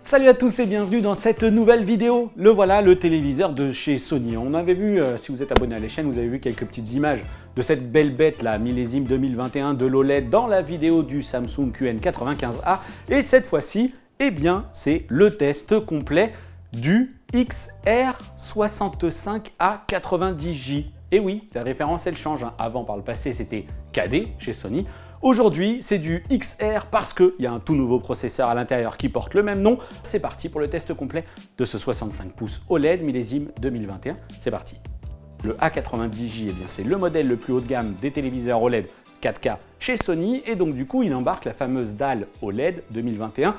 Salut à tous et bienvenue dans cette nouvelle vidéo. Le voilà, le téléviseur de chez Sony. On avait vu, si vous êtes abonné à la chaîne, vous avez vu quelques petites images de cette belle bête, la millésime 2021 de l'OLED dans la vidéo du Samsung QN95A. Et cette fois-ci, eh bien, c'est le test complet du XR65A90J. Et oui, la référence elle change. Avant, par le passé, c'était KD chez Sony. Aujourd'hui, c'est du XR parce qu'il y a un tout nouveau processeur à l'intérieur qui porte le même nom. C'est parti pour le test complet de ce 65 pouces OLED millésime 2021. C'est parti. Le A90J, eh bien, c'est le modèle le plus haut de gamme des téléviseurs OLED 4K chez Sony et donc du coup, il embarque la fameuse dalle OLED 2021.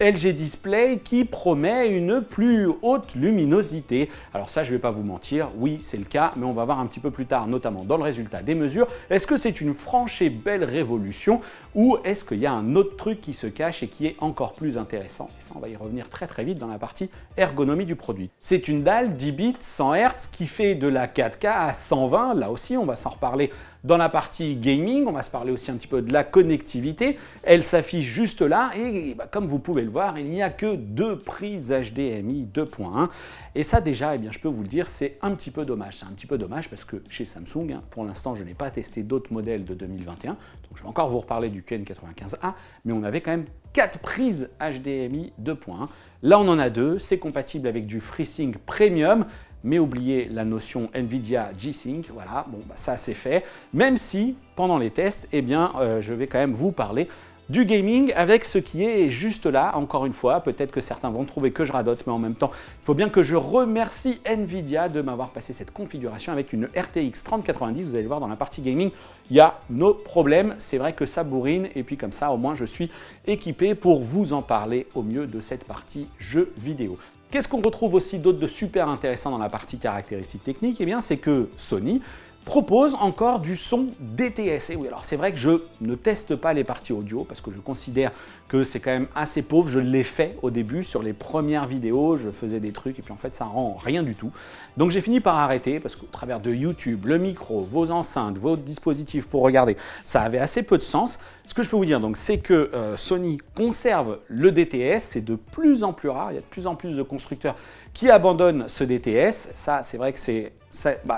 LG Display qui promet une plus haute luminosité. Alors ça, je ne vais pas vous mentir, oui, c'est le cas, mais on va voir un petit peu plus tard, notamment dans le résultat des mesures. Est-ce que c'est une franche et belle révolution ou est-ce qu'il y a un autre truc qui se cache et qui est encore plus intéressant? Et ça, on va y revenir très vite dans la partie ergonomie du produit. C'est une dalle 10 bits 100 Hz qui fait de la 4K à 120. Là aussi, on va s'en reparler dans la partie gaming. On va se parler aussi un petit peu de la connectivité. Elle s'affiche juste là et comme vous pouvez le voir, il n'y a que deux prises HDMI 2.1. Et ça déjà, eh bien, je peux vous le dire, c'est un petit peu dommage. C'est un petit peu dommage parce que chez Samsung, pour l'instant, je n'ai pas testé d'autres modèles de 2021. Donc je vais encore vous reparler du QN95A, mais on avait quand même 4 prises HDMI 2.1. Là, on en a 2. C'est compatible avec du FreeSync Premium. Mais oubliez la notion NVIDIA G-Sync, voilà, bon, ça c'est fait. Même si, pendant les tests, eh bien, je vais quand même vous parler du gaming avec ce qui est juste là, encore une fois. Peut-être que certains vont trouver que je radote, mais en même temps, il faut bien que je remercie NVIDIA de m'avoir passé cette configuration avec une RTX 3090. Vous allez voir dans la partie gaming, il y a nos problèmes. C'est vrai que ça bourrine, et puis comme ça, au moins, je suis équipé pour vous en parler au mieux de cette partie jeux vidéo. Qu'est-ce qu'on retrouve aussi d'autre de super intéressant dans la partie caractéristiques techniques? Eh bien, c'est que Sony propose encore du son DTS. Et oui, alors c'est vrai que je ne teste pas les parties audio parce que je considère que c'est quand même assez pauvre. Je l'ai fait au début sur les premières vidéos, je faisais des trucs et puis en fait ça rend rien du tout. Donc j'ai fini par arrêter parce qu'au travers de YouTube, le micro, vos enceintes, vos dispositifs pour regarder, ça avait assez peu de sens. Ce que je peux vous dire donc, c'est que Sony conserve le DTS, c'est de plus en plus rare, il y a de plus en plus de constructeurs qui abandonnent ce DTS. Ça, c'est vrai que c'est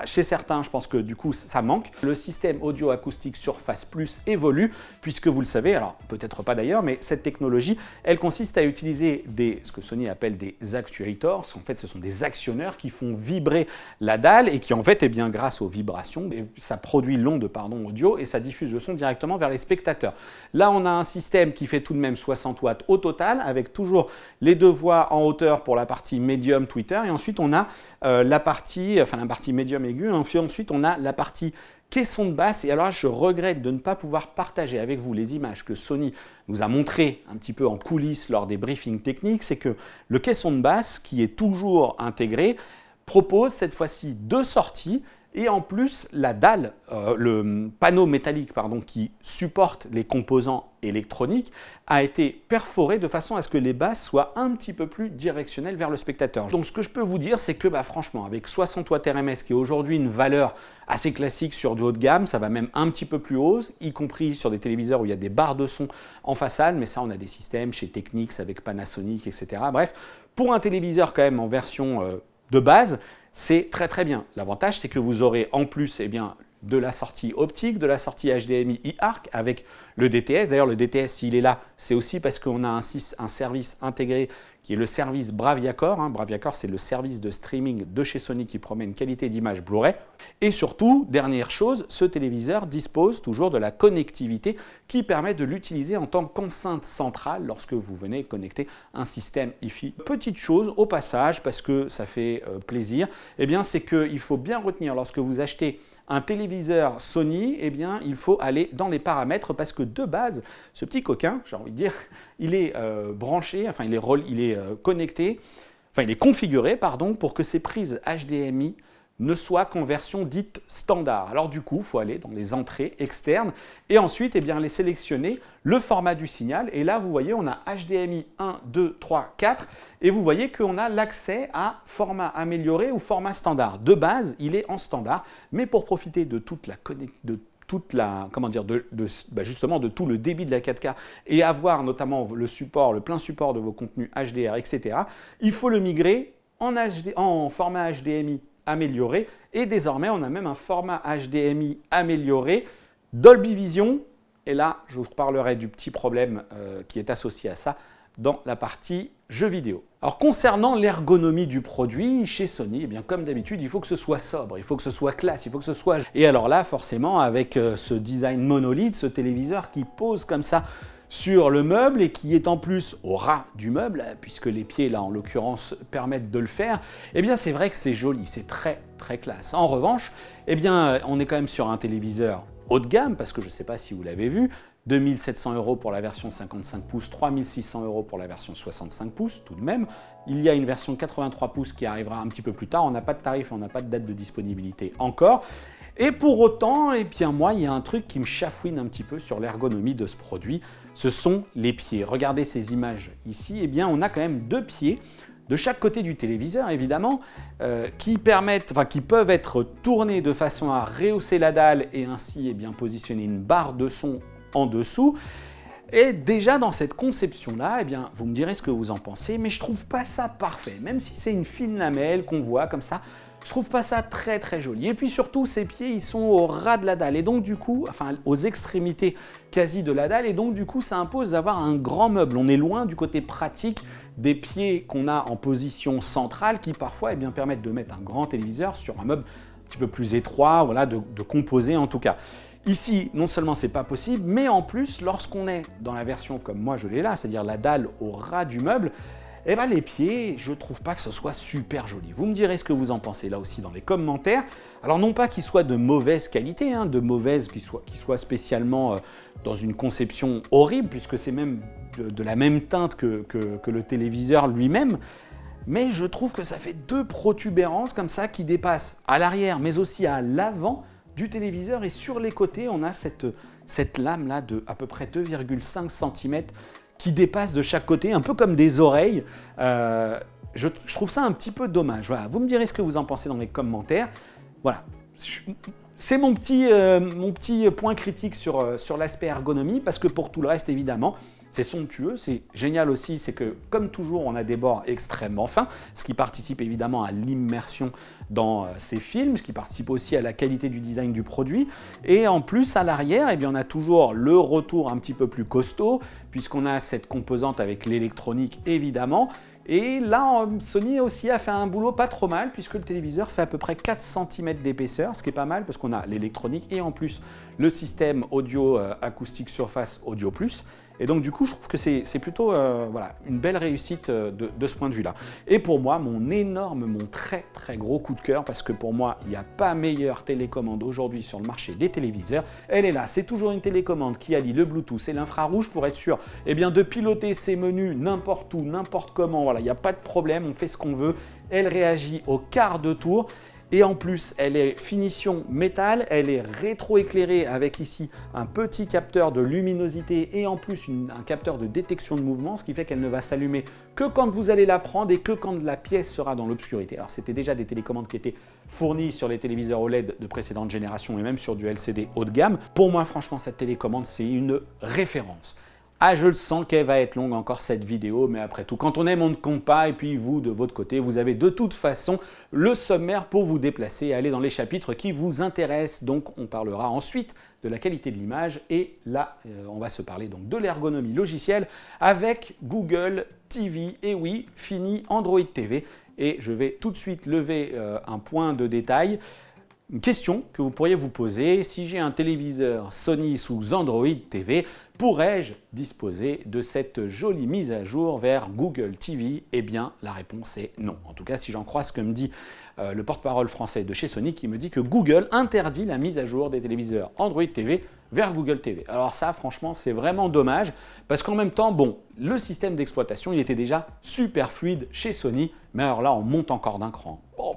chez certains, je pense que du coup, ça manque. Le système audio-acoustique Surface Plus évolue, puisque vous le savez, alors peut-être pas d'ailleurs, mais cette technologie, elle consiste à utiliser ce que Sony appelle des actuators. En fait, ce sont des actionneurs qui font vibrer la dalle et qui, en fait, eh bien, grâce aux vibrations, ça produit l'onde audio et ça diffuse le son directement vers les spectateurs. Là, on a un système qui fait tout de même 60 watts au total, avec toujours les deux voix en hauteur pour la partie médium Twitter, et ensuite on a la partie médium aigu, et ensuite on a la partie caisson de basse. Et alors là, je regrette de ne pas pouvoir partager avec vous les images que Sony nous a montrées un petit peu en coulisses lors des briefings techniques. C'est que le caisson de basse, qui est toujours intégré, propose cette fois-ci deux sorties. Et en plus, la dalle, le panneau métallique qui supporte les composants électroniques a été perforé de façon à ce que les basses soient un petit peu plus directionnelles vers le spectateur. Donc ce que je peux vous dire, c'est que franchement, avec 60 watts RMS, qui est aujourd'hui une valeur assez classique sur du haut de gamme, ça va même un petit peu plus haut, y compris sur des téléviseurs où il y a des barres de son en façade, mais ça on a des systèmes chez Technics avec Panasonic, etc. Bref, pour un téléviseur quand même en version de base, c'est très bien. L'avantage, c'est que vous aurez en plus de la sortie optique, de la sortie HDMI e-ARC avec le DTS. D'ailleurs, le DTS, s'il est là, c'est aussi parce qu'on a un service intégré qui est le service Bravia-Core. Bravia-Core, c'est le service de streaming de chez Sony qui promet une qualité d'image Blu-ray. Et surtout, dernière chose, ce téléviseur dispose toujours de la connectivité qui permet de l'utiliser en tant qu'enceinte centrale lorsque vous venez connecter un système Hi-Fi. Petite chose au passage, parce que ça fait plaisir, c'est qu'il faut bien retenir lorsque vous achetez un téléviseur Sony, il faut aller dans les paramètres parce que de base, ce petit coquin, j'ai envie de dire, il est branché, il est connecté, il est configuré, pour que ces prises HDMI ne soient qu'en version dite standard. Alors du coup, il faut aller dans les entrées externes et ensuite aller sélectionner le format du signal. Et là, vous voyez, on a HDMI 1, 2, 3, 4 et vous voyez qu'on a l'accès à format amélioré ou format standard. De base, il est en standard, mais pour profiter de toute toute la, comment dire, justement de tout le débit de la 4K et avoir notamment le support, le plein support de vos contenus HDR, etc., il faut le migrer en format HDMI amélioré. Et désormais, on a même un format HDMI amélioré, Dolby Vision. Et là, je vous reparlerai du petit problème qui est associé à ça dans la partie jeux vidéo. Alors concernant l'ergonomie du produit, chez Sony, eh bien, comme d'habitude, il faut que ce soit sobre, il faut que ce soit classe, il faut que ce soit... Et alors là, forcément, avec ce design monolithe, ce téléviseur qui pose comme ça sur le meuble et qui est en plus au ras du meuble, puisque les pieds, là, en l'occurrence, permettent de le faire, eh bien, c'est vrai que c'est joli, c'est très, très classe. En revanche, eh bien, on est quand même sur un téléviseur haut de gamme, parce que je ne sais pas si vous l'avez vu, 2 700 € pour la version 55 pouces, 3 600 € pour la version 65 pouces, tout de même. Il y a une version 83 pouces qui arrivera un petit peu plus tard, on n'a pas de tarif, on n'a pas de date de disponibilité encore. Et pour autant, eh bien moi, il y a un truc qui me chafouine un petit peu sur l'ergonomie de ce produit, ce sont les pieds. Regardez ces images ici, eh bien on a quand même 2 pieds de chaque côté du téléviseur, évidemment, qui peuvent être tournés de façon à rehausser la dalle et ainsi bien, positionner une barre de son en dessous. Et déjà dans cette conception-là, eh bien, vous me direz ce que vous en pensez, mais je trouve pas ça parfait. Même si c'est une fine lamelle qu'on voit comme ça, je trouve pas ça très très joli. Et puis surtout, ces pieds, ils sont au ras de la dalle, et donc du coup, enfin aux extrémités quasi de la dalle, et donc du coup, ça impose d'avoir un grand meuble. On est loin du côté pratique des pieds qu'on a en position centrale, qui parfois eh bien, permettent de mettre un grand téléviseur sur un meuble un petit peu plus étroit, voilà, de composer en tout cas. Ici, non seulement c'est pas possible, mais en plus, lorsqu'on est dans la version comme moi je l'ai là, c'est-à-dire la dalle au ras du meuble, eh ben les pieds, je trouve pas que ce soit super joli. Vous me direz ce que vous en pensez là aussi dans les commentaires. Alors non pas qu'ils soient de mauvaise qualité, qu'ils soient spécialement dans une conception horrible, puisque c'est même de la même teinte que le téléviseur lui-même, mais je trouve que ça fait 2 protubérances comme ça qui dépassent à l'arrière, mais aussi à l'avant du téléviseur, et sur les côtés, on a cette lame-là de à peu près 2,5 cm qui dépasse de chaque côté, un peu comme des oreilles. Je trouve ça un petit peu dommage. Voilà, vous me direz ce que vous en pensez dans les commentaires. Voilà, c'est mon petit point critique sur l'aspect ergonomie, parce que pour tout le reste, évidemment, c'est somptueux, c'est génial aussi, c'est que comme toujours, on a des bords extrêmement fins, ce qui participe évidemment à l'immersion dans ces films, ce qui participe aussi à la qualité du design du produit. Et en plus, à l'arrière, eh bien, on a toujours le retour un petit peu plus costaud, puisqu'on a cette composante avec l'électronique évidemment. Et là, Sony aussi a fait un boulot pas trop mal, puisque le téléviseur fait à peu près 4 cm d'épaisseur, ce qui est pas mal, parce qu'on a l'électronique et en plus le système audio acoustique Surface Audio Plus. Et donc du coup, je trouve que c'est plutôt voilà, une belle réussite de ce point de vue-là. Et pour moi, mon très très gros coup de cœur, parce que pour moi, il n'y a pas meilleure télécommande aujourd'hui sur le marché des téléviseurs. Elle est là, c'est toujours une télécommande qui allie le Bluetooth et l'infrarouge pour être sûr eh bien, de piloter ses menus n'importe où, n'importe comment. Voilà, il n'y a pas de problème, on fait ce qu'on veut. Elle réagit au quart de tour. Et en plus, elle est finition métal, elle est rétroéclairée avec ici un petit capteur de luminosité et en plus un capteur de détection de mouvement, ce qui fait qu'elle ne va s'allumer que quand vous allez la prendre et que quand la pièce sera dans l'obscurité. Alors c'était déjà des télécommandes qui étaient fournies sur les téléviseurs OLED de précédente génération et même sur du LCD haut de gamme. Pour moi, franchement, cette télécommande, c'est une référence. Ah, je le sens qu'elle va être longue encore cette vidéo, mais après tout, quand on aime, on ne compte pas. Et puis vous, de votre côté, vous avez de toute façon le sommaire pour vous déplacer et aller dans les chapitres qui vous intéressent. Donc on parlera ensuite de la qualité de l'image et là, on va se parler donc de l'ergonomie logicielle avec Google TV. Et oui, fini Android TV. Et je vais tout de suite lever un point de détail. Une question que vous pourriez vous poser, si j'ai un téléviseur Sony sous Android TV, pourrais-je disposer de cette jolie mise à jour vers Google TV? Eh bien, la réponse est non. En tout cas, si j'en crois ce que me dit le porte-parole français de chez Sony, qui me dit que Google interdit la mise à jour des téléviseurs Android TV vers Google TV. Alors ça, franchement, c'est vraiment dommage, parce qu'en même temps, bon, le système d'exploitation, il était déjà super fluide chez Sony, mais alors là, on monte encore d'un cran. Bon,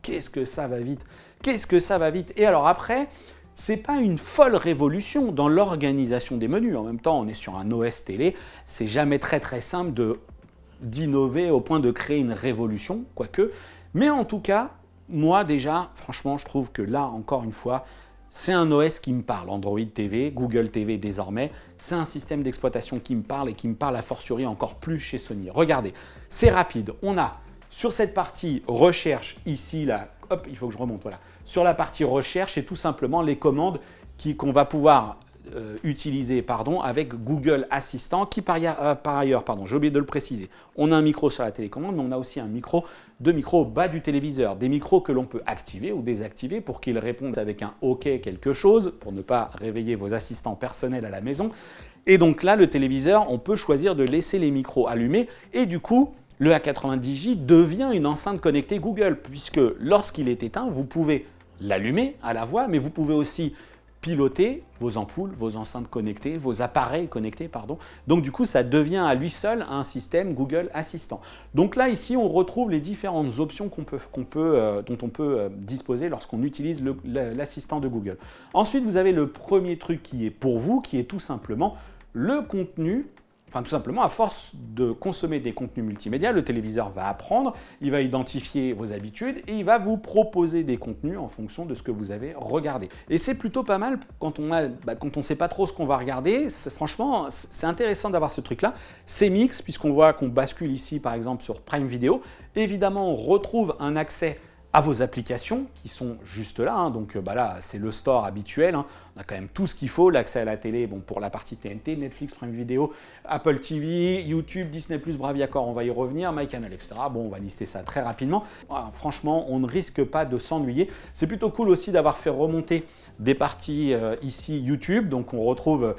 qu'est-ce que ça va vite! Qu'est-ce que ça va vite! Et alors après, c'est pas une folle révolution dans l'organisation des menus. En même temps, on est sur un OS télé, c'est jamais très très simple d'innover au point de créer une révolution, quoique. Mais en tout cas, moi déjà, franchement, je trouve que là, encore une fois, c'est un OS qui me parle, Android TV, Google TV désormais, c'est un système d'exploitation qui me parle et qui me parle a fortiori encore plus chez Sony. Regardez, c'est rapide, on a sur cette partie recherche ici, là, hop, il faut que je remonte, voilà. Sur la partie recherche, c'est tout simplement les commandes qu'on va pouvoir utiliser avec Google Assistant qui par ailleurs, j'ai oublié de le préciser, on a un micro sur la télécommande, mais on a aussi deux micros au bas du téléviseur, des micros que l'on peut activer ou désactiver pour qu'ils répondent avec un OK quelque chose, pour ne pas réveiller vos assistants personnels à la maison. Et donc là, le téléviseur, on peut choisir de laisser les micros allumés et du coup, le A90J devient une enceinte connectée Google puisque lorsqu'il est éteint, vous pouvez l'allumer à la voix, mais vous pouvez aussi piloter vos ampoules, vos enceintes connectées, vos appareils connectés, pardon. Donc du coup, ça devient à lui seul un système Google Assistant. Donc là, ici, on retrouve les différentes options dont on peut disposer lorsqu'on utilise l'assistant de Google. Ensuite, vous avez le premier truc qui est pour vous, qui est tout simplement le contenu. Enfin, tout simplement, à force de consommer des contenus multimédia, le téléviseur va apprendre, il va identifier vos habitudes et il va vous proposer des contenus en fonction de ce que vous avez regardé. Et c'est plutôt pas mal quand on ne sait pas trop ce qu'on va regarder. Franchement, c'est intéressant d'avoir ce truc-là. C'est mix, puisqu'on voit qu'on bascule ici, par exemple, sur Prime Video. Évidemment, on retrouve un accès à vos applications qui sont juste là, hein. Donc là, c'est le store habituel, hein. On a quand même tout ce qu'il faut, l'accès à la télé, bon, pour la partie TNT, Netflix, Prime Video, Apple TV, YouTube, Disney+, Bravia Core, on va y revenir, MyCanal, etc. Bon, on va lister ça très rapidement. Voilà, franchement, on ne risque pas de s'ennuyer. C'est plutôt cool aussi d'avoir fait remonter des parties ici YouTube, donc on retrouve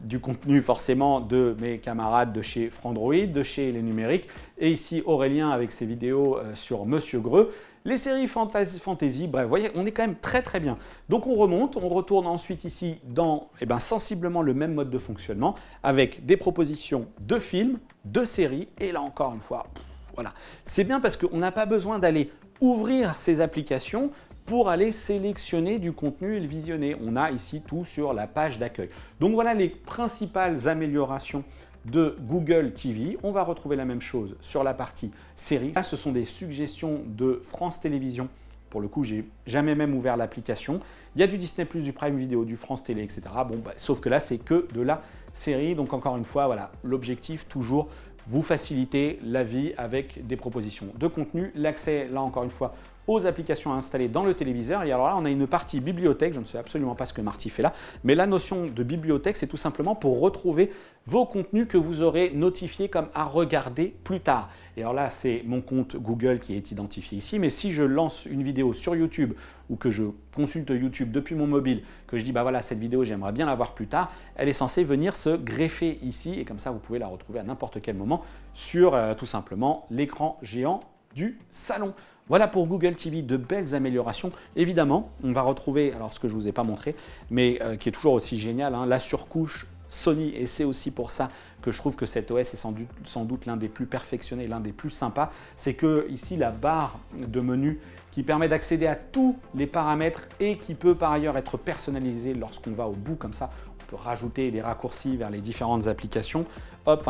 du contenu forcément de mes camarades de chez Frandroid, de chez Les Numériques, et ici Aurélien avec ses vidéos sur Monsieur Greux. Les séries fantasy, bref, vous voyez, on est quand même très très bien. Donc on remonte, on retourne ensuite ici dans sensiblement le même mode de fonctionnement avec des propositions de films, de séries, et là encore une fois, voilà. C'est bien parce qu'on n'a pas besoin d'aller ouvrir ces applications pour aller sélectionner du contenu et le visionner. On a ici tout sur la page d'accueil. Donc voilà les principales améliorations de Google TV. On va retrouver la même chose sur la partie série. Là, ce sont des suggestions de France Télévisions. Pour le coup, j'ai jamais même ouvert l'application. Il y a du Disney+, du Prime Video, du France Télé, etc. Bon, sauf que là, c'est que de la série. Donc encore une fois, voilà, l'objectif toujours, vous faciliter la vie avec des propositions de contenu. L'accès, là encore une fois, aux applications à installer dans le téléviseur. Et alors là, on a une partie bibliothèque. Je ne sais absolument pas ce que Marty fait là, mais la notion de bibliothèque, c'est tout simplement pour retrouver vos contenus que vous aurez notifiés comme à regarder plus tard. Et alors là, c'est mon compte Google qui est identifié ici, mais si je lance une vidéo sur YouTube ou que je consulte YouTube depuis mon mobile, que je dis voilà, cette vidéo, j'aimerais bien la voir plus tard, elle est censée venir se greffer ici et comme ça, vous pouvez la retrouver à n'importe quel moment sur tout simplement l'écran géant du salon. Voilà pour Google TV, de belles améliorations. Évidemment, on va retrouver, alors ce que je ne vous ai pas montré, mais qui est toujours aussi génial, hein, la surcouche Sony, et c'est aussi pour ça que je trouve que cet OS est sans doute l'un des plus perfectionnés, l'un des plus sympas, c'est que ici la barre de menu qui permet d'accéder à tous les paramètres et qui peut par ailleurs être personnalisé lorsqu'on va au bout comme ça. On peut rajouter des raccourcis vers les différentes applications,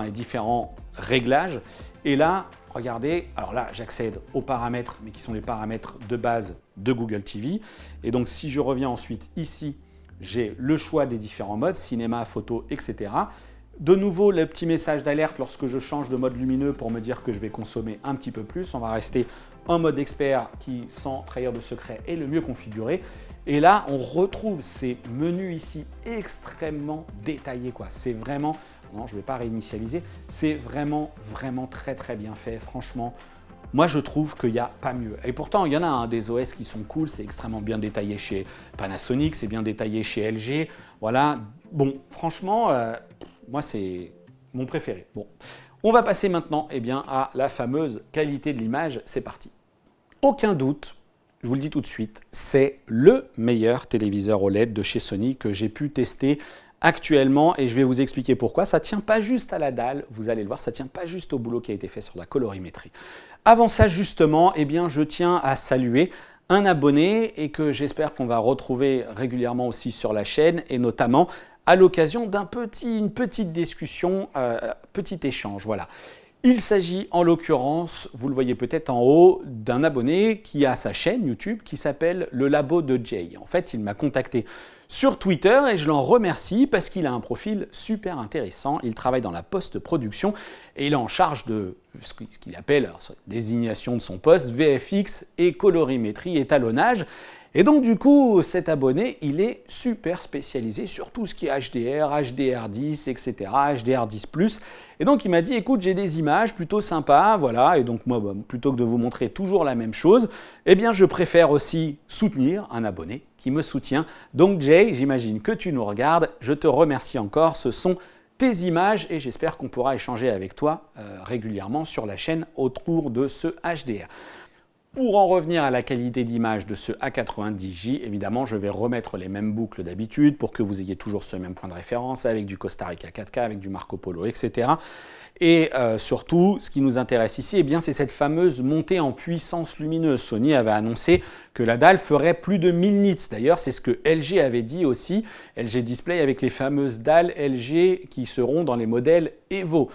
les différents réglages. Et là, regardez, alors là, j'accède aux paramètres, mais qui sont les paramètres de base de Google TV. Et donc, si je reviens ensuite ici, j'ai le choix des différents modes, cinéma, photo, etc. De nouveau, le petit message d'alerte lorsque je change de mode lumineux pour me dire que je vais consommer un petit peu plus. On va rester en mode expert qui, sans trahir de secret, est le mieux configuré. Et là, on retrouve ces menus ici extrêmement détaillés, quoi. C'est vraiment, non, je ne vais pas réinitialiser, c'est vraiment très très bien fait, franchement. Moi, je trouve qu'il n'y a pas mieux. Et pourtant, il y en a des OS qui sont cool, c'est extrêmement bien détaillé chez Panasonic, c'est bien détaillé chez LG. Voilà, bon, franchement, moi, c'est mon préféré. Bon, on va passer maintenant à la fameuse qualité de l'image. C'est parti. Aucun doute, je vous le dis tout de suite, c'est le meilleur téléviseur OLED de chez Sony que j'ai pu tester actuellement et je vais vous expliquer pourquoi. Ça ne tient pas juste à la dalle, vous allez le voir, ça ne tient pas juste au boulot qui a été fait sur la colorimétrie. Avant ça, justement, je tiens à saluer un abonné et que j'espère qu'on va retrouver régulièrement aussi sur la chaîne et notamment à l'occasion d'une petite discussion, petit échange. Voilà. Il s'agit en l'occurrence, vous le voyez peut-être en haut, d'un abonné qui a sa chaîne YouTube qui s'appelle Le Labo de Jay. En fait, il m'a contacté sur Twitter et je l'en remercie parce qu'il a un profil super intéressant. Il travaille dans la post-production et il est en charge de ce qu'il appelle, désignation de son poste, VFX et colorimétrie, étalonnage. Et donc du coup, cet abonné, il est super spécialisé sur tout ce qui est HDR, HDR10, etc., HDR10+. Et donc il m'a dit, écoute, j'ai des images plutôt sympas, voilà, et donc moi, plutôt que de vous montrer toujours la même chose, eh bien je préfère aussi soutenir un abonné qui me soutient. Donc Jay, j'imagine que tu nous regardes, je te remercie encore, ce sont tes images et j'espère qu'on pourra échanger avec toi régulièrement sur la chaîne autour de ce HDR. Pour en revenir à la qualité d'image de ce A90J, évidemment, je vais remettre les mêmes boucles d'habitude pour que vous ayez toujours ce même point de référence avec du Costa Rica 4K, avec du Marco Polo, etc. Et surtout, ce qui nous intéresse ici, eh bien, c'est cette fameuse montée en puissance lumineuse. Sony avait annoncé que la dalle ferait plus de 1000 nits. D'ailleurs, c'est ce que LG avait dit aussi, LG Display avec les fameuses dalles LG qui seront dans les modèles Evo.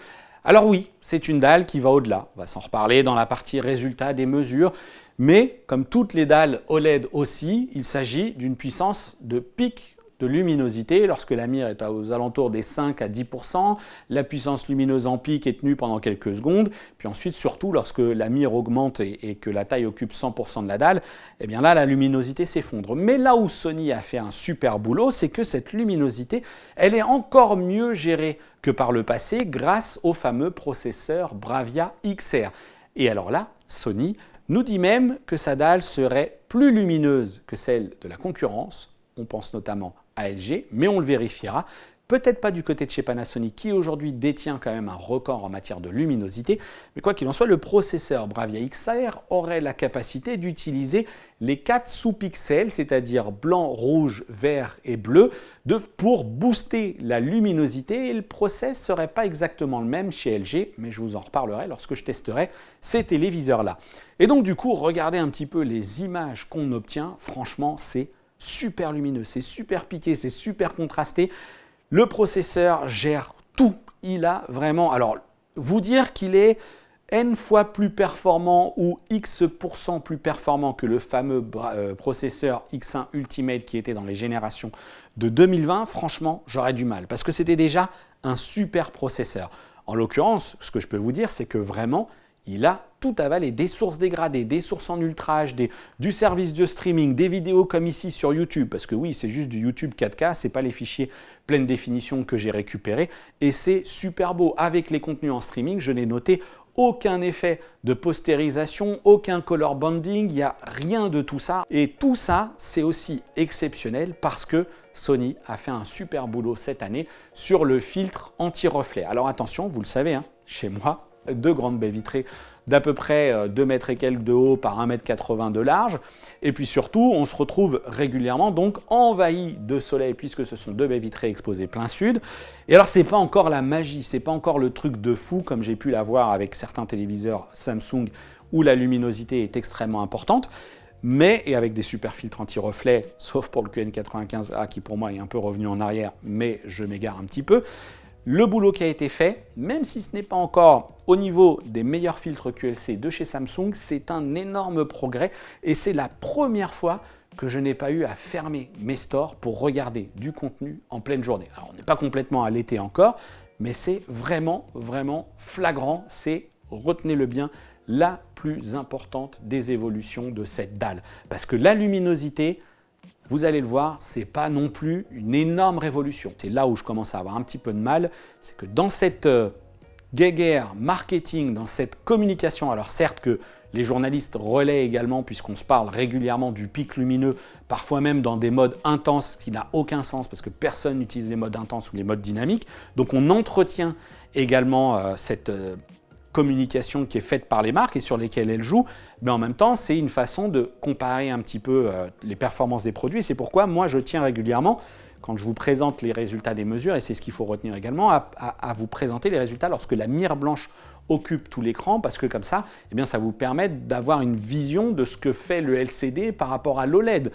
Alors oui, c'est une dalle qui va au-delà. On va s'en reparler dans la partie résultat des mesures. Mais comme toutes les dalles OLED aussi, il s'agit d'une puissance de pic de luminosité lorsque la mire est aux alentours des 5 à 10%. La puissance lumineuse en pic est tenue pendant quelques secondes. Puis ensuite, surtout, lorsque la mire augmente et que la taille occupe 100% de la dalle, eh bien là, la luminosité s'effondre. Mais là où Sony a fait un super boulot, c'est que cette luminosité, elle est encore mieux gérée que par le passé grâce au fameux processeur Bravia XR. Et alors là, Sony nous dit même que sa dalle serait plus lumineuse que celle de la concurrence. On pense notamment à LG, mais on le vérifiera. Peut-être pas du côté de chez Panasonic, qui aujourd'hui détient quand même un record en matière de luminosité. Mais quoi qu'il en soit, le processeur Bravia XR aurait la capacité d'utiliser les 4 sous-pixels, c'est-à-dire blanc, rouge, vert et bleu, pour booster la luminosité. Et le process ne serait pas exactement le même chez LG, mais je vous en reparlerai lorsque je testerai ces téléviseurs-là. Et donc du coup, regardez un petit peu les images qu'on obtient. Franchement, c'est super lumineux, c'est super piqué, c'est super contrasté. Le processeur gère tout. Il a vraiment... Alors, vous dire qu'il est N fois plus performant ou X% plus performant que le fameux processeur X1 Ultimate qui était dans les générations de 2020, franchement, j'aurais du mal. Parce que c'était déjà un super processeur. En l'occurrence, ce que je peux vous dire, c'est que vraiment, il a tout avalé, des sources dégradées, des sources en Ultra HD, du service de streaming, des vidéos comme ici sur YouTube, parce que oui, c'est juste du YouTube 4K, c'est pas les fichiers pleine définition que j'ai récupérés, et c'est super beau. Avec les contenus en streaming, je n'ai noté aucun effet de postérisation, aucun color banding, il n'y a rien de tout ça. Et tout ça, c'est aussi exceptionnel parce que Sony a fait un super boulot cette année sur le filtre anti-reflet. Alors attention, vous le savez, hein, chez moi, 2 grandes baies vitrées d'à peu près 2 mètres et quelques de haut par 1,80 m de large. Et puis surtout, on se retrouve régulièrement donc envahi de soleil puisque ce sont 2 baies vitrées exposées plein sud. Et alors, c'est pas encore la magie, c'est pas encore le truc de fou comme j'ai pu l'avoir avec certains téléviseurs Samsung où la luminosité est extrêmement importante. Mais, et avec des super filtres anti-reflet, sauf pour le QN95A qui pour moi est un peu revenu en arrière, mais je m'égare un petit peu. Le boulot qui a été fait, même si ce n'est pas encore au niveau des meilleurs filtres QLC de chez Samsung, c'est un énorme progrès et c'est la première fois que je n'ai pas eu à fermer mes stores pour regarder du contenu en pleine journée. Alors on n'est pas complètement à l'été encore, mais c'est vraiment, vraiment flagrant, c'est, retenez-le bien, la plus importante des évolutions de cette dalle. Parce que la luminosité, vous allez le voir, c'est pas non plus une énorme révolution. C'est là où je commence à avoir un petit peu de mal, c'est que dans cette guéguerre marketing, dans cette communication, alors certes que les journalistes relaient également, puisqu'on se parle régulièrement du pic lumineux, parfois même dans des modes intenses, ce qui n'a aucun sens parce que personne n'utilise les modes intenses ou les modes dynamiques. Donc on entretient également cette communication qui est faite par les marques et sur lesquelles elles jouent, mais en même temps, c'est une façon de comparer un petit peu les performances des produits. C'est pourquoi moi, je tiens régulièrement, quand je vous présente les résultats des mesures, et c'est ce qu'il faut retenir également, à vous présenter les résultats lorsque la mire blanche occupe tout l'écran, parce que comme ça, eh bien, ça vous permet d'avoir une vision de ce que fait le LCD par rapport à l'OLED.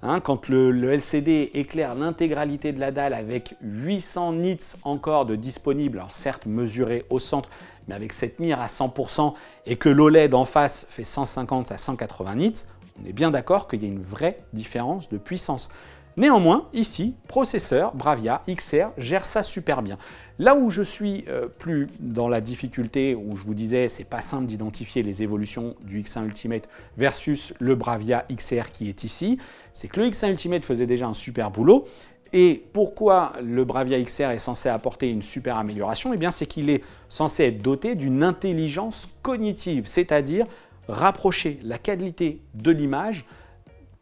hein, quand le LCD éclaire l'intégralité de la dalle avec 800 nits encore de disponible, alors certes mesuré au centre, mais avec cette mire à 100% et que l'OLED en face fait 150 à 180 nits, on est bien d'accord qu'il y a une vraie différence de puissance. Néanmoins, ici, processeur Bravia XR gère ça super bien. Là où je suis plus dans la difficulté, où je vous disais c'est pas simple d'identifier les évolutions du X1 Ultimate versus le Bravia XR qui est ici, c'est que le X1 Ultimate faisait déjà un super boulot. Et pourquoi le Bravia XR est censé apporter une super amélioration? Eh bien, c'est qu'il est censé être doté d'une intelligence cognitive, c'est-à-dire rapprocher la qualité de l'image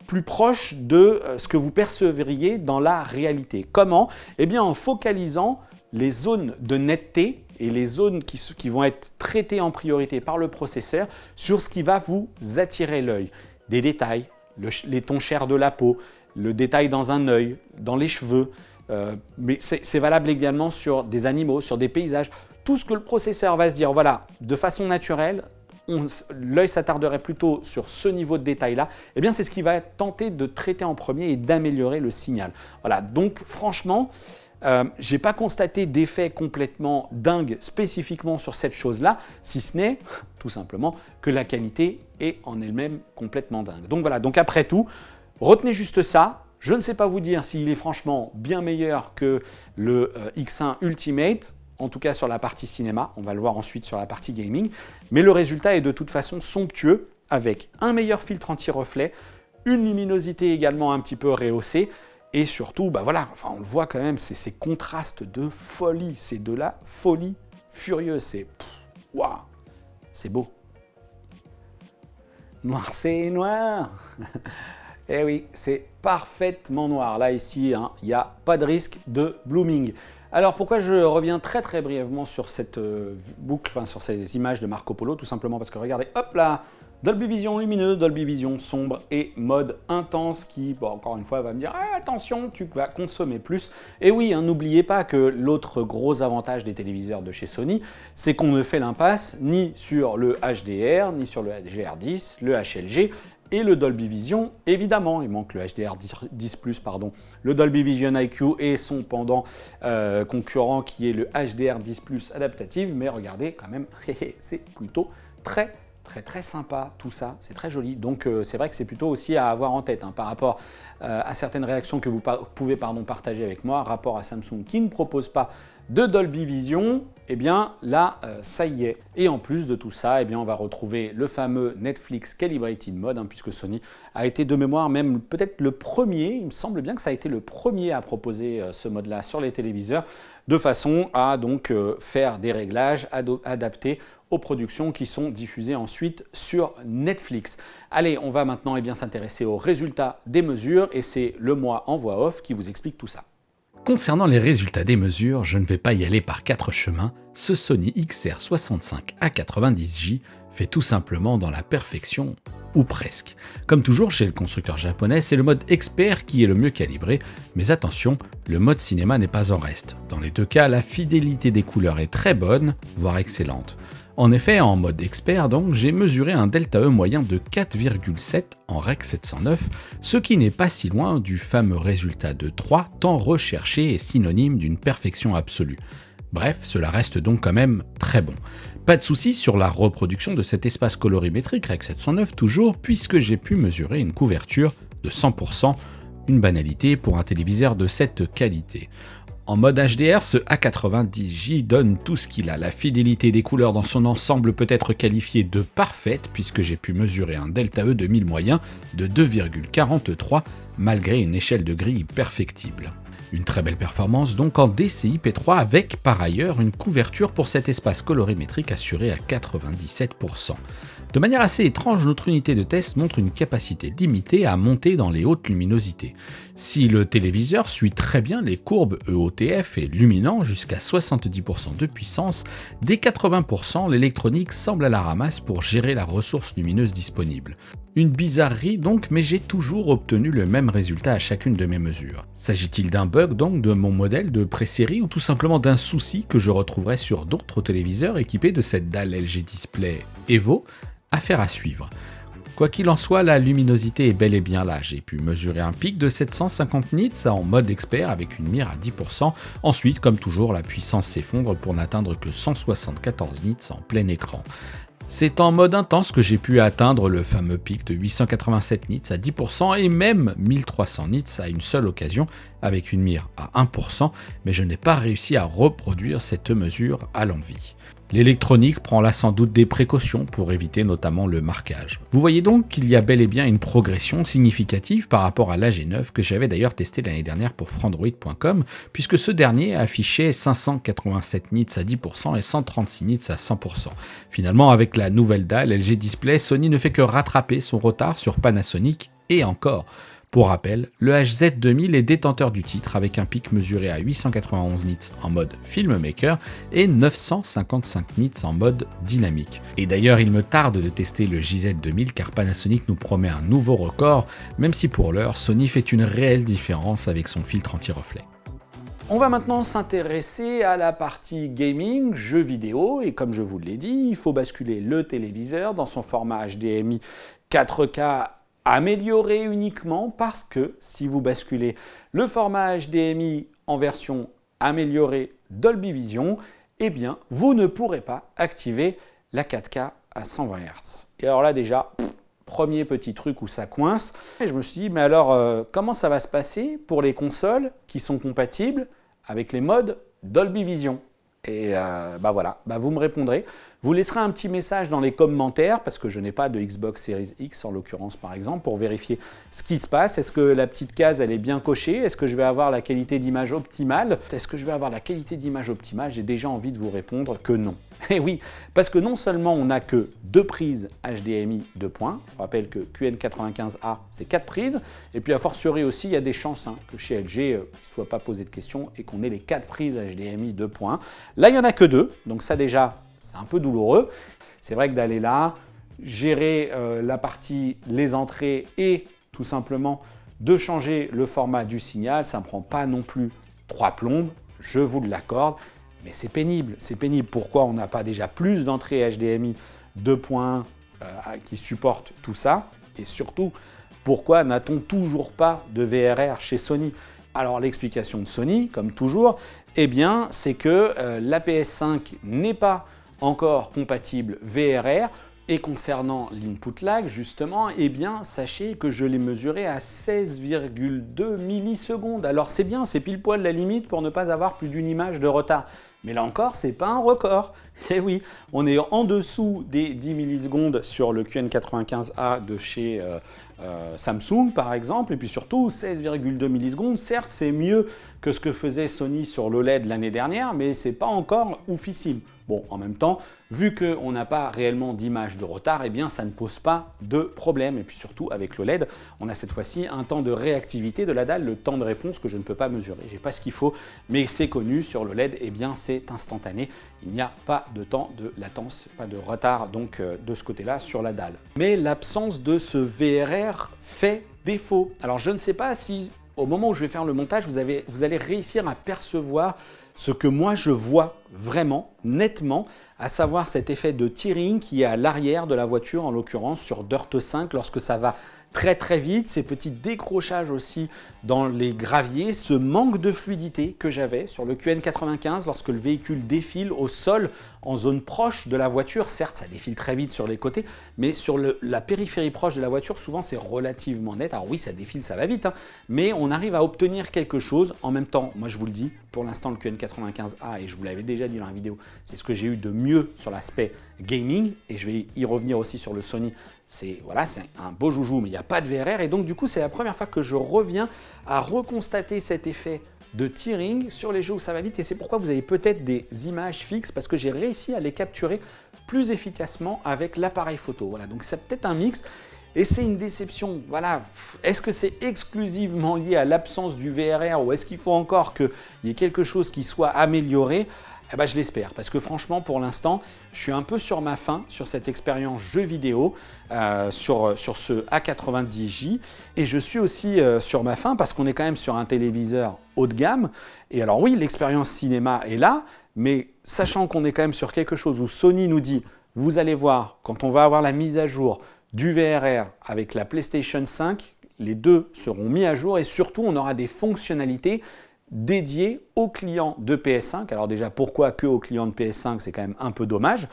plus proche de ce que vous percevriez dans la réalité. Comment? Eh bien, en focalisant les zones de netteté et les zones qui vont être traitées en priorité par le processeur sur ce qui va vous attirer l'œil. Des détails, les tons chers de la peau, le détail dans un œil, dans les cheveux, mais c'est valable également sur des animaux, sur des paysages. Tout ce que le processeur va se dire, voilà, de façon naturelle, l'œil s'attarderait plutôt sur ce niveau de détail-là, eh bien c'est ce qui va tenter de traiter en premier et d'améliorer le signal. Voilà, donc franchement, je n'ai pas constaté d'effet complètement dingue spécifiquement sur cette chose-là, si ce n'est tout simplement que la qualité est en elle-même complètement dingue. Donc voilà, donc après tout, retenez juste ça. Je ne sais pas vous dire s'il est franchement bien meilleur que le X1 Ultimate, en tout cas sur la partie cinéma, on va le voir ensuite sur la partie gaming, mais le résultat est de toute façon somptueux, avec un meilleur filtre anti-reflet, une luminosité également un petit peu rehaussée, et surtout, bah voilà, enfin on le voit quand même, c'est ces contrastes de folie, c'est de la folie furieuse, c'est waouh, c'est beau. Noir c'est noir. Eh oui, c'est parfaitement noir. Là ici, hein, il n'y a pas de risque de blooming. Alors pourquoi je reviens très brièvement sur cette boucle, enfin sur ces images de Marco Polo, tout simplement parce que regardez, hop là, Dolby Vision lumineux, Dolby Vision sombre et mode intense qui, bon, encore une fois, va me dire ah, attention, tu vas consommer plus. Et oui, hein, n'oubliez pas que l'autre gros avantage des téléviseurs de chez Sony, c'est qu'on ne fait l'impasse ni sur le HDR, ni sur le HDR10, le HLG, et le Dolby Vision, évidemment, il manque le HDR10+, pardon, le Dolby Vision IQ et son pendant concurrent qui est le HDR10+ adaptative, mais regardez quand même, c'est plutôt très sympa tout ça, c'est très joli. Donc c'est vrai que c'est plutôt aussi à avoir en tête hein, par rapport à certaines réactions que vous pouvez partager avec moi, rapport à Samsung qui ne propose pas de Dolby Vision, eh bien là, ça y est. Et en plus de tout ça, eh bien, on va retrouver le fameux Netflix Calibrated Mode, hein, puisque Sony a été de mémoire même peut-être le premier, il me semble bien que ça a été le premier à proposer ce mode-là sur les téléviseurs, de façon à donc faire des réglages adaptés aux productions qui sont diffusées ensuite sur Netflix. Allez, on va maintenant eh bien s'intéresser aux résultats des mesures, et c'est le moi en voix off qui vous explique tout ça. Concernant les résultats des mesures, je ne vais pas y aller par 4 chemins, ce Sony XR65 à 90J fait tout simplement dans la perfection, ou presque. Comme toujours chez le constructeur japonais, c'est le mode expert qui est le mieux calibré, mais attention, le mode cinéma n'est pas en reste. Dans les deux cas, la fidélité des couleurs est très bonne, voire excellente. En effet, en mode expert donc, j'ai mesuré un delta E moyen de 4,7 en Rec 709, ce qui n'est pas si loin du fameux résultat de 3 tant recherché et synonyme d'une perfection absolue. Bref, cela reste donc quand même très bon. Pas de souci sur la reproduction de cet espace colorimétrique Rec 709 toujours, puisque j'ai pu mesurer une couverture de 100%, une banalité pour un téléviseur de cette qualité. En mode HDR, ce A90J donne tout ce qu'il a. La fidélité des couleurs dans son ensemble peut être qualifiée de parfaite puisque j'ai pu mesurer un delta E de 1000 moyen de 2,43 malgré une échelle de grille perfectible. Une très belle performance donc en DCI-P3 avec par ailleurs une couverture pour cet espace colorimétrique assurée à 97%. De manière assez étrange, notre unité de test montre une capacité limitée à monter dans les hautes luminosités. Si le téléviseur suit très bien les courbes EOTF et luminant jusqu'à 70% de puissance, dès 80%, l'électronique semble à la ramasse pour gérer la ressource lumineuse disponible. Une bizarrerie donc, mais j'ai toujours obtenu le même résultat à chacune de mes mesures. S'agit-il d'un bug donc de mon modèle de pré-série ou tout simplement d'un souci que je retrouverai sur d'autres téléviseurs équipés de cette dalle LG Display Evo? Affaire à suivre. Quoi qu'il en soit, la luminosité est bel et bien là. J'ai pu mesurer un pic de 750 nits en mode expert avec une mire à 10%. Ensuite, comme toujours, la puissance s'effondre pour n'atteindre que 174 nits en plein écran. C'est en mode intense que j'ai pu atteindre le fameux pic de 887 nits à 10% et même 1300 nits à une seule occasion avec une mire à 1%, mais je n'ai pas réussi à reproduire cette mesure à l'envi. L'électronique prend là sans doute des précautions pour éviter notamment le marquage. Vous voyez donc qu'il y a bel et bien une progression significative par rapport à l'AG9 que j'avais d'ailleurs testé l'année dernière pour Frandroid.com, puisque ce dernier affichait 587 nits à 10% et 136 nits à 100%. Finalement, avec la nouvelle dalle LG Display, Sony ne fait que rattraper son retard sur Panasonic et encore. Pour rappel, le HZ2000 est détenteur du titre avec un pic mesuré à 891 nits en mode filmmaker et 955 nits en mode dynamique. Et d'ailleurs, il me tarde de tester le JZ2000 car Panasonic nous promet un nouveau record, même si pour l'heure, Sony fait une réelle différence avec son filtre anti-reflet. On va maintenant s'intéresser à la partie gaming, jeux vidéo, et comme je vous l'ai dit, il faut basculer le téléviseur dans son format HDMI 4K amélioré uniquement parce que si vous basculez le format HDMI en version améliorée Dolby Vision, eh bien vous ne pourrez pas activer la 4K à 120 Hz. Et alors là déjà, premier petit truc où ça coince. Et je me suis dit, mais alors comment ça va se passer pour les consoles qui sont compatibles avec les modes Dolby Vision? Et voilà, vous me répondrez. Vous laisserez un petit message dans les commentaires, parce que je n'ai pas de Xbox Series X en l'occurrence par exemple, pour vérifier ce qui se passe. Est-ce que la petite case elle est bien cochée? Est-ce que je vais avoir la qualité d'image optimale? Est-ce que je vais avoir la qualité d'image optimale? J'ai déjà envie de vous répondre que non. Et oui, parce que non seulement on n'a que 2 prises HDMI 2 points, je rappelle que QN95A c'est 4 prises, et puis a fortiori aussi il y a des chances que chez LG il ne soit pas posé de questions et qu'on ait les 4 prises HDMI 2 points. Là il n'y en a que 2, donc ça déjà c'est un peu douloureux. C'est vrai que d'aller là, gérer la partie, les entrées et tout simplement de changer le format du signal, ça ne prend pas non plus 3 plombes, je vous l'accorde, mais c'est pénible. C'est pénible. Pourquoi on n'a pas déjà plus d'entrées HDMI 2 points qui supportent tout ça? Et surtout, pourquoi n'a-t-on toujours pas de VRR chez Sony? Alors l'explication de Sony, comme toujours, eh bien, c'est que la PS5 n'est pas encore compatible VRR. Et concernant l'input lag, justement, eh bien, sachez que je l'ai mesuré à 16,2 millisecondes. Alors c'est bien, c'est pile poil la limite pour ne pas avoir plus d'une image de retard. Mais là encore, c'est pas un record. Et oui, on est en dessous des 10 millisecondes sur le QN95A de chez Samsung, par exemple. Et puis surtout, 16,2 millisecondes, certes, c'est mieux que ce que faisait Sony sur l'OLED l'année dernière, mais c'est pas encore oufissime. Bon, en même temps, vu qu'on n'a pas réellement d'image de retard, eh bien ça ne pose pas de problème. Et puis surtout, avec l'OLED, on a cette fois-ci un temps de réactivité de la dalle, le temps de réponse que je ne peux pas mesurer. J'ai pas ce qu'il faut, mais c'est connu, sur l'OLED, eh bien c'est instantané. Il n'y a pas de temps de latence, pas de retard donc de ce côté-là sur la dalle. Mais l'absence de ce VRR fait défaut. Alors je ne sais pas si au moment où je vais faire le montage, vous allez réussir à percevoir ce que moi je vois vraiment, nettement, à savoir cet effet de tearing qui est à l'arrière de la voiture, en l'occurrence sur Dirt 5, lorsque ça va très très vite, ces petits décrochages aussi dans les graviers, ce manque de fluidité que j'avais sur le QN95 lorsque le véhicule défile au sol en zone proche de la voiture. Certes, ça défile très vite sur les côtés, mais sur la périphérie proche de la voiture, souvent c'est relativement net. Alors oui, ça défile, ça va vite, mais on arrive à obtenir quelque chose. En même temps, moi je vous le dis, pour l'instant le QN95A, et je vous l'avais déjà dit dans la vidéo, c'est ce que j'ai eu de mieux sur l'aspect gaming, et je vais y revenir aussi sur le Sony. C'est un beau joujou, mais il n'y a pas de VRR, et donc du coup c'est la première fois que je reviens à reconstater cet effet de tearing sur les jeux où ça va vite, et c'est pourquoi vous avez peut-être des images fixes, parce que j'ai réussi à les capturer plus efficacement avec l'appareil photo. Voilà, donc c'est peut-être un mix, et c'est une déception. Voilà, est-ce que c'est exclusivement lié à l'absence du VRR, ou est-ce qu'il faut encore qu'il y ait quelque chose qui soit amélioré? Eh ben, je l'espère, parce que franchement, pour l'instant, je suis un peu sur ma faim sur cette expérience jeu vidéo, sur ce A90J, et je suis aussi sur ma faim parce qu'on est quand même sur un téléviseur haut de gamme. Et alors oui, l'expérience cinéma est là, mais sachant qu'on est quand même sur quelque chose où Sony nous dit, vous allez voir, quand on va avoir la mise à jour du VRR avec la PlayStation 5, les deux seront mis à jour et surtout on aura des fonctionnalités dédiées aux clients de PS5. Alors déjà, pourquoi que aux clients de PS5? C'est quand même un peu dommage.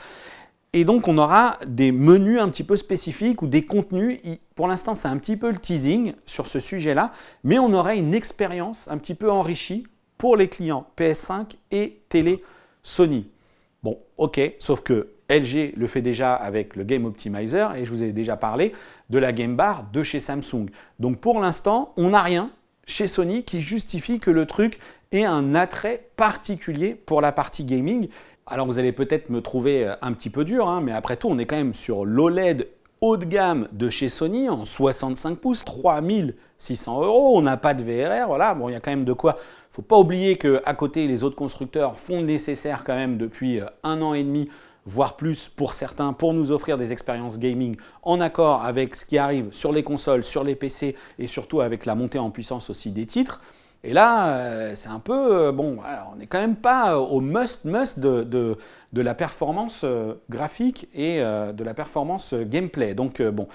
Et donc on aura des menus un petit peu spécifiques ou des contenus. Pour l'instant, c'est un petit peu le teasing sur ce sujet-là, mais on aurait une expérience un petit peu enrichie pour les clients PS5 et télé Sony. Bon, ok, sauf que LG le fait déjà avec le Game Optimizer et je vous ai déjà parlé de la Game Bar de chez Samsung. Donc pour l'instant, on n'a rien chez Sony qui justifie que le truc ait un attrait particulier pour la partie gaming. Alors vous allez peut-être me trouver un petit peu dur, hein, mais après tout, on est quand même sur l'OLED haut de gamme de chez Sony en 65 pouces, 3600 €. On n'a pas de VRR, voilà. Bon, il y a quand même de quoi. Il ne faut pas oublier qu'à côté, les autres constructeurs font le nécessaire quand même depuis 1 an et demi, voire plus pour certains, pour nous offrir des expériences gaming en accord avec ce qui arrive sur les consoles, sur les PC et surtout avec la montée en puissance aussi des titres. Et là, c'est un peu, bon, alors, on n'est quand même pas au must de la performance graphique et de la performance gameplay. Donc, bon,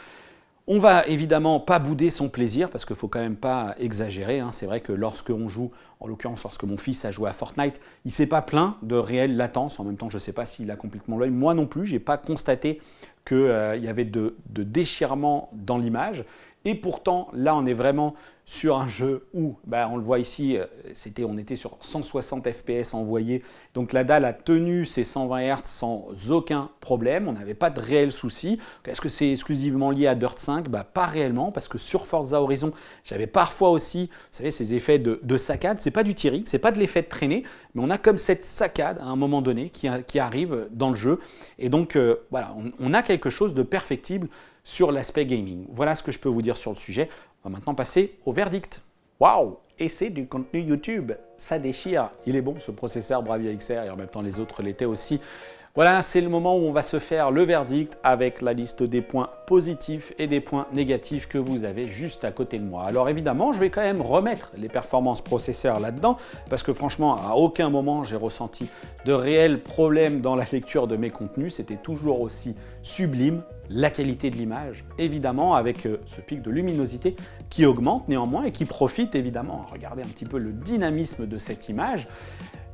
on va évidemment pas bouder son plaisir parce qu'il ne faut quand même pas exagérer. Hein. C'est vrai que lorsque on joue, en l'occurrence lorsque mon fils a joué à Fortnite, il ne s'est pas plaint de réelle latence. En même temps, je ne sais pas s'il a complètement l'œil. Moi non plus, je n'ai pas constaté qu'il y avait de déchirement dans l'image. Et pourtant, là, on est vraiment sur un jeu où, on le voit ici, on était sur 160 FPS envoyés. Donc la dalle a tenu ses 120 Hz sans aucun problème. On n'avait pas de réel souci. Est-ce que c'est exclusivement lié à Dirt 5 ? Pas réellement, parce que sur Forza Horizon, j'avais parfois aussi, vous savez, ces effets de saccade. C'est pas du tearing, c'est pas de l'effet de traînée, mais on a comme cette saccade à un moment donné qui arrive dans le jeu. Et donc, voilà, on a quelque chose de perfectible sur l'aspect gaming. Voilà ce que je peux vous dire sur le sujet. On va maintenant passer au verdict. Waouh! Et c'est du contenu YouTube, ça déchire. Il est bon ce processeur Bravia XR et en même temps les autres l'étaient aussi. Voilà, c'est le moment où on va se faire le verdict avec la liste des points positifs et des points négatifs que vous avez juste à côté de moi. Alors évidemment, je vais quand même remettre les performances processeurs là-dedans parce que franchement, à aucun moment j'ai ressenti de réels problèmes dans la lecture de mes contenus. C'était toujours aussi sublime. La qualité de l'image, évidemment, avec ce pic de luminosité qui augmente néanmoins et qui profite évidemment. Regardez un petit peu le dynamisme de cette image.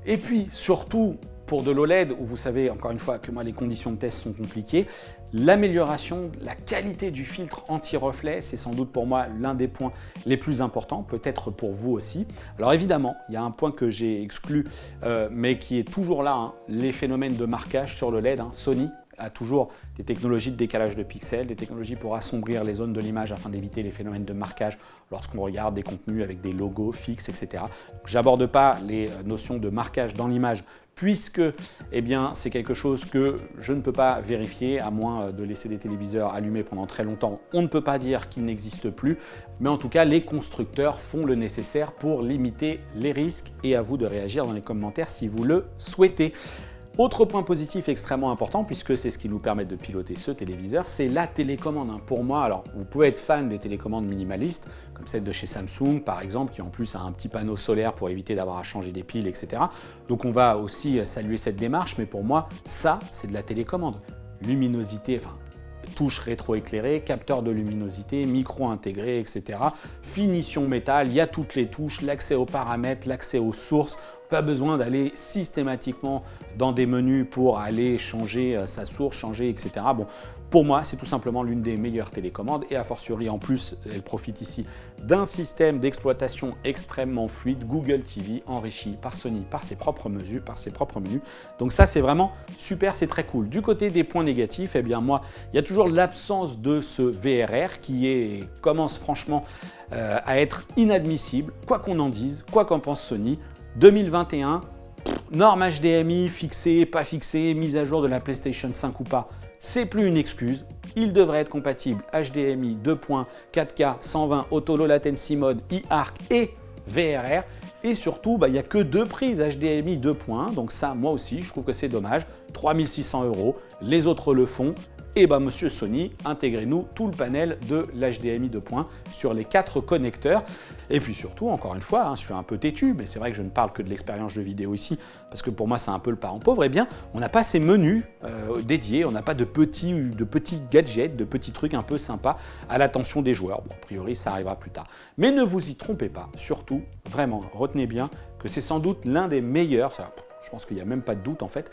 Et puis surtout, pour de l'OLED, où vous savez encore une fois que moi les conditions de test sont compliquées, l'amélioration, la qualité du filtre anti-reflet, c'est sans doute pour moi l'un des points les plus importants, peut-être pour vous aussi. Alors évidemment, il y a un point que j'ai exclu, mais qui est toujours là, hein, les phénomènes de marquage sur le LED. Sony a toujours des technologies de décalage de pixels, des technologies pour assombrir les zones de l'image afin d'éviter les phénomènes de marquage lorsqu'on regarde des contenus avec des logos fixes, etc. Je n'aborde pas les notions de marquage dans l'image puisque c'est quelque chose que je ne peux pas vérifier à moins de laisser des téléviseurs allumés pendant très longtemps. On ne peut pas dire qu'il n'existe plus, mais en tout cas, les constructeurs font le nécessaire pour limiter les risques et à vous de réagir dans les commentaires si vous le souhaitez. Autre point positif extrêmement important, puisque c'est ce qui nous permet de piloter ce téléviseur, c'est la télécommande. Pour moi, alors vous pouvez être fan des télécommandes minimalistes, comme celle de chez Samsung par exemple, qui en plus a un petit panneau solaire pour éviter d'avoir à changer des piles, etc. Donc on va aussi saluer cette démarche, mais pour moi, ça, c'est de la télécommande. Luminosité, touche rétroéclairée, capteur de luminosité, micro intégré, etc. Finition métal, il y a toutes les touches, l'accès aux paramètres, l'accès aux sources. Pas besoin d'aller systématiquement dans des menus pour aller changer sa source, changer, etc. Bon, pour moi, c'est tout simplement l'une des meilleures télécommandes et a fortiori en plus, elle profite ici d'un système d'exploitation extrêmement fluide, Google TV, enrichi par Sony, par ses propres mesures, par ses propres menus. Donc ça, c'est vraiment super, c'est très cool. Du côté des points négatifs, moi, il y a toujours l'absence de ce VRR qui commence franchement à être inadmissible, quoi qu'on en dise, quoi qu'en pense Sony. 2021, norme HDMI fixée, pas fixée, mise à jour de la PlayStation 5 ou pas, c'est plus une excuse. Il devrait être compatible HDMI 2.4K 120 Auto Low Latency Mode, eARC et VRR. Et surtout, il n'y a que 2 prises HDMI 2.1, donc ça, moi aussi, je trouve que c'est dommage. 3600 €, les autres le font. Et bah monsieur Sony, intégrez-nous tout le panel de l'HDMI 2.1 sur les 4 connecteurs. Et puis surtout, encore une fois, je suis un peu têtu, mais c'est vrai que je ne parle que de l'expérience de vidéo ici, parce que pour moi c'est un peu le parent pauvre, eh bien on n'a pas ces menus dédiés, on n'a pas de petits gadgets, de petits trucs un peu sympas à l'attention des joueurs. Bon, a priori ça arrivera plus tard. Mais ne vous y trompez pas, surtout, vraiment, retenez bien que c'est sans doute l'un des meilleurs, je pense qu'il n'y a même pas de doute en fait,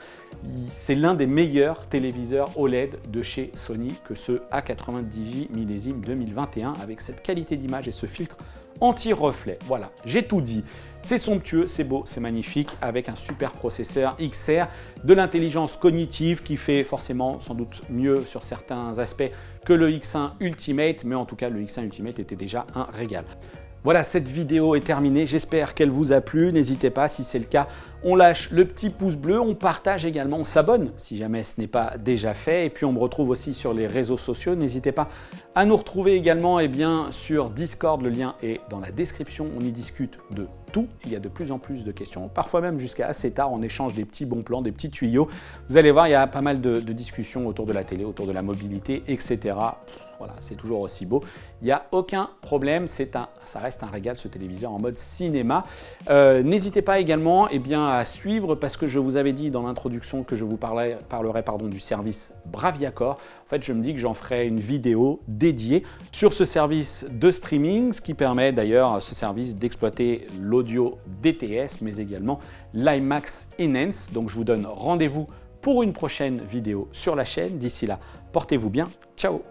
c'est l'un des meilleurs téléviseurs OLED de chez Sony que ce A90J millésime 2021 avec cette qualité d'image et ce filtre anti-reflet. Voilà, j'ai tout dit. C'est somptueux, c'est beau, c'est magnifique avec un super processeur XR, de l'intelligence cognitive qui fait forcément sans doute mieux sur certains aspects que le X1 Ultimate, mais en tout cas le X1 Ultimate était déjà un régal. Voilà, cette vidéo est terminée, j'espère qu'elle vous a plu, n'hésitez pas, si c'est le cas, on lâche le petit pouce bleu, on partage également, on s'abonne si jamais ce n'est pas déjà fait, et puis on me retrouve aussi sur les réseaux sociaux, n'hésitez pas à nous retrouver également sur Discord, le lien est dans la description, on y discute de tout, il y a de plus en plus de questions, parfois même jusqu'à assez tard, on échange des petits bons plans, des petits tuyaux, vous allez voir, il y a pas mal de discussions autour de la télé, autour de la mobilité, etc. Voilà, c'est toujours aussi beau, il n'y a aucun problème, ça reste un régal ce téléviseur en mode cinéma. N'hésitez pas également à suivre, parce que je vous avais dit dans l'introduction que je vous parlerai du service Braviacor. En fait, je me dis que j'en ferai une vidéo dédiée sur ce service de streaming, ce qui permet d'ailleurs à ce service d'exploiter l'audio DTS, mais également l'IMAX Enhance. Donc je vous donne rendez-vous pour une prochaine vidéo sur la chaîne. D'ici là, portez-vous bien. Ciao!